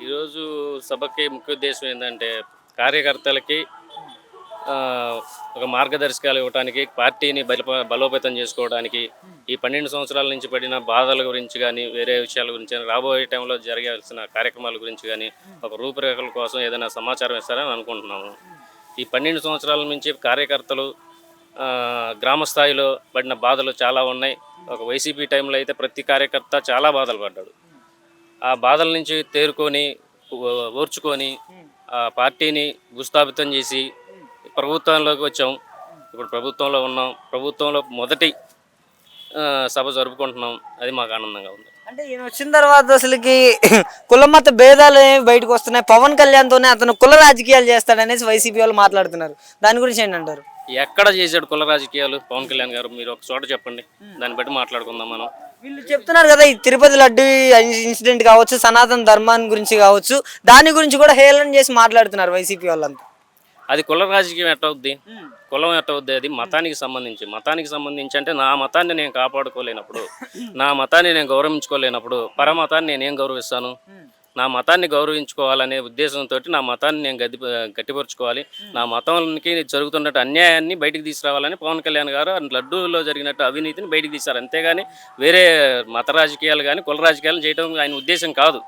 ఈరోజు సభకి ముఖ్య ఉద్దేశం ఏంటంటే కార్యకర్తలకి ఒక మార్గదర్శకాలు ఇవ్వడానికి పార్టీని బలోపేతం చేసుకోవడానికి ఈ 12 సంవత్సరాల నుంచి పడిన బాధల గురించి కానీ వేరే విషయాల గురించి కానీ రాబోయే టైంలో జరగాల్సిన కార్యక్రమాల గురించి కానీ ఒక రూపురేఖల కోసం ఏదైనా సమాచారం ఇస్తారని అనుకుంటున్నాము. ఈ 12 సంవత్సరాల నుంచి కార్యకర్తలు గ్రామ స్థాయిలో పడిన బాధలు చాలా ఉన్నాయి. ఒక వైసీపీ టైంలో అయితే ప్రతి కార్యకర్త చాలా బాధలు పడ్డాడు. ఆ బాధల నుంచి తేరుకొని ఓర్చుకొని ఆ పార్టీని భూస్థాపితం చేసి ప్రభుత్వంలోకి వచ్చాం. ఇప్పుడు ప్రభుత్వంలో ఉన్నాం. ప్రభుత్వంలో మొదటి సభ జరుపుకుంటున్నాం. అది మాకు ఆనందంగా ఉంది. అంటే ఈయన వచ్చిన తర్వాత అసలుకి కుల మత భేదాలు ఏమి బయటకు వస్తున్నాయి. పవన్ కళ్యాణ్తోనే అతను కుల రాజకీయాలు చేస్తాడనేసి వైసీపీ వాళ్ళు మాట్లాడుతున్నారు. దాని గురించి ఏంటంటారు? ఎక్కడ చేశాడు కుల రాజకీయాలు పవన్ కళ్యాణ్ గారు? మీరు ఒక చోట చెప్పండి, దాన్ని బట్టి మాట్లాడుకుందాం మనం. వీళ్ళు చెప్తున్నారు కదా, ఈ తిరుపతి లడ్డు ఇన్సిడెంట్ కావచ్చు, సనాతన ధర్మాన్ని గురించి కావచ్చు, దాని గురించి కూడా హేళన చేసి మాట్లాడుతున్నారు వైసీపీ వాళ్ళంతా. అది కుల రాజకీయం ఎట్టవుద్ది? కులం ఎట్టవుద్ది? అది మతానికి సంబంధించి అంటే నా మతాన్ని నేను కాపాడుకోలేనప్పుడు, నా మతాన్ని నేను గౌరవించుకోలేనప్పుడు పరమతాన్ని నేనేం గౌరవిస్తాను? నా మతాన్ని గౌరవించుకోవాలనే ఉద్దేశంతో నా మతాన్ని నేను గట్టిపరుచుకోవాలి. నా మతానికి జరుగుతున్నట్టు అన్యాయాన్ని బయటికి తీసుకురావాలని పవన్ కళ్యాణ్ గారు లడ్డూలో జరిగినట్టు అవినీతిని బయటికి తీశారు. అంతేగాని వేరే మత రాజకీయాలు కానీ కుల రాజకీయాలు చేయడం ఆయన ఉద్దేశం కాదు.